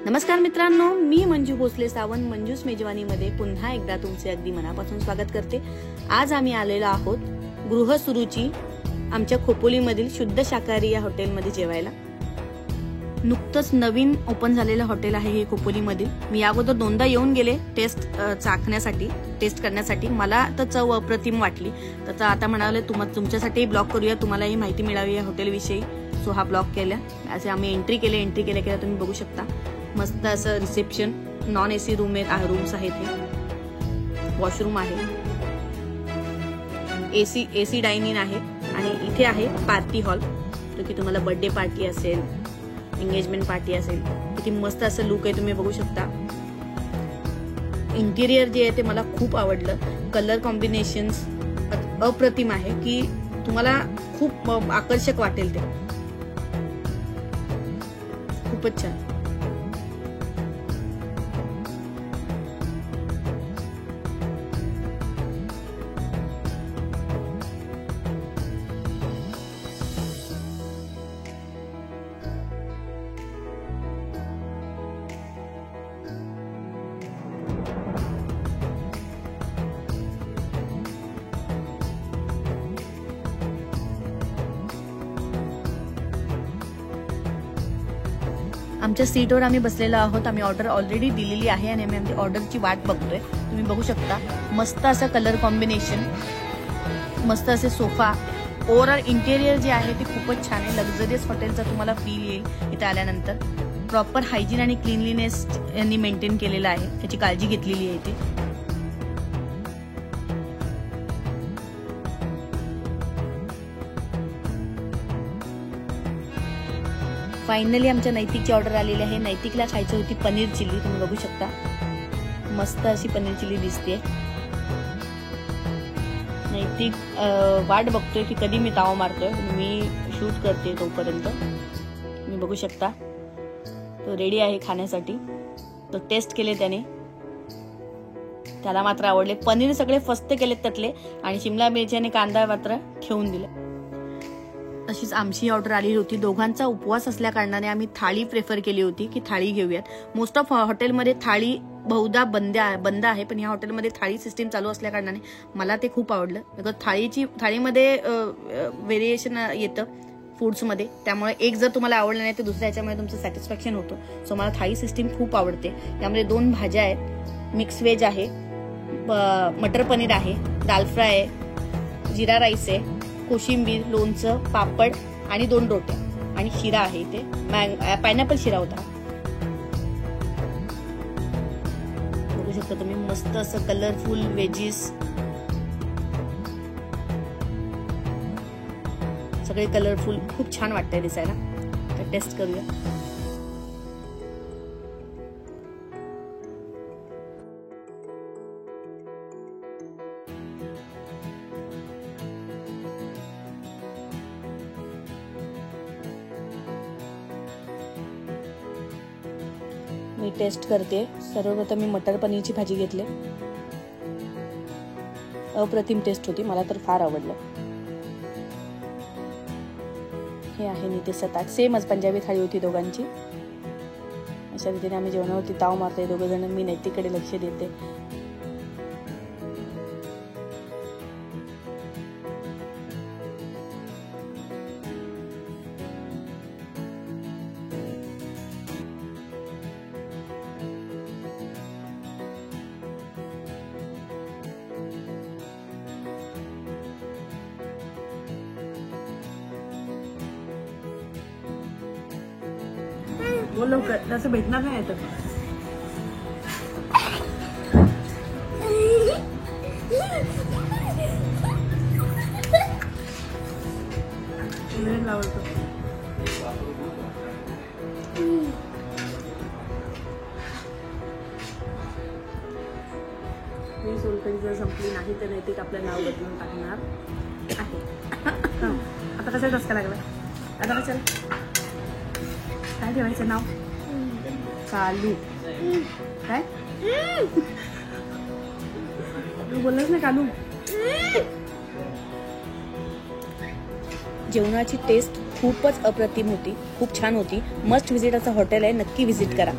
नमस्कार मित्रांनो, मी मंजू भोसले सावंत मंजूस मेजवानीमध्ये पुन्हा एकदा तुमचे अगदी मनापासून स्वागत करते। आज आम्ही आलेलो आहोत गृहसुरुची आमच्या खोपोलीमधील शुद्ध शाकाहारी या हॉटेलमध्ये जेवायला। नुकतंच नवीन ओपन झालेलं हॉटेल आहे हे खोपोलीमधील। मी अगोदर दोनदा येऊन गेले टेस्ट करण्यासाठी। मला तर चव अप्रतिम वाटली, तर आता म्हणाले तुमच्यासाठी ब्लॉग करूया, तुम्हालाही माहिती मिळावी या हॉटेल विषयी। सो हा ब्लॉग केला। असे आम्ही एंट्री केल्या तुम्ही बघू शकता मस्त असं रिसेप्शन, नॉन एसी रूम्स आहेत, हे वॉशरूम आहे, एसी डायनिंग आहे आणि इथे आहे पार्टी हॉल, जो की तुम्हाला बर्थडे पार्टी असेल, एंगेजमेंट पार्टी असेल, किती मस्त असं लुक आहे तुम्ही बघू शकता। इंटिरियर जे आहे ते मला खूप आवडलं, कलर कॉम्बिनेशन्स अप्रतिम आहे की तुम्हाला खूप आकर्षक वाटेल, ते खूपच छान। आमच्या सीटवर आम्ही बसलेलो आहोत। आम्ही ऑर्डर ऑलरेडी दिलेली आहे आणि आम्ही ऑर्डरची वाट बघतोय। तुम्ही बघू शकता मस्त असं कलर कॉम्बिनेशन, मस्त असे सोफा, ओव्हरऑल इंटेरियर जे आहे ते खूपच छान आहे। लक्झरियस हॉटेलचा तुम्हाला फील येईल इथे आल्यानंतर। प्रॉपर हायजीन आणि क्लीनलीनेस यांनी मेंटेन केलेला आहे, त्याची काळजी घेतलेली आहे इथे। फायनली आमच्या नैतिकची ऑर्डर आलेली आहे। नैतिकला खायची होती पनीर चिल्ली, तुम्ही बघू शकता मस्त अशी पनीर चिल्ली दिसते। नैतिक वाट बघतोय की कधी मी ताव मारतोय, मी शूट करते तोपर्यंत। तुम्ही बघू शकता तो रेडी आहे खाण्यासाठी। तो टेस्ट केले त्याने, त्याला मात्र आवडले। पनीर सगळे फस्त केलेत त्यातले आणि शिमला मिरची आणि कांदा मात्र ठेवून दिले। अशीच आमची ऑर्डर आली होती। दोघांचा उपवास असल्या कारणाने आम्ही थाळी प्रेफर केली होती की थाळी घेऊयात। मोस्ट ऑफ हॉटेलमध्ये थाळी बहुधा बंद आहे, पण या हॉटेलमध्ये थाळी सिस्टीम चालू असल्या कारणाने मला ते खूप आवडलं। बिकॉज थाळीमध्ये व्हेरिएशन येतं फूड्समध्ये, त्यामुळे एक जर तुम्हाला आवडलं नाही तर दुसऱ्या याच्यामध्ये तुमचं सॅटिस्फॅक्शन होतं। सो मला थाळी सिस्टीम खूप आवडते। यामध्ये 2 भाज्या आहेत, मिक्स व्हेज आहे, मटर पनीर आहे, दाल फ्राय आहे, जिरा राईस आहे, कोशिंबीर, लोणचं, पापड आणि 2 रोट्या आणि शिरा आहे इथे, पायनॅपल शिरा होता। बघू शकता तुम्ही मस्त असं कलरफुल व्हेजीस, सगळे कलरफुल, खूप छान वाटतंय दिसायला। तर टेस्ट करूया। मी टेस्ट करते। सर्वप्रथम मी मटर पनीरची भाजी घेतली, अप्रतिम टेस्ट होती, मला तर फार आवडलं। हे आहे नीते ताट, सेमच पंजाबी थाळी होती दोघांची। अशा रीतीने आम्ही जेवणावरती ताव मारतोय दोघं जण। मी नैतिककडे लक्ष देते। बोलो तसं भेटणार नाही तर आवडतो। ही सोलकढी जर संपली नाही तर नैतिक आपलं नाव बदलून टाकणार आहे। आता कसं डसका लागला, आता कसं काय ठेवायचं नाव? कालू। काय तू बोललास ना कालू? जेवणाची टेस्ट खूपच अप्रतिम होती, खूप छान होती। मस्ट विजिट असं हॉटेल आहे, नक्की विजिट करा।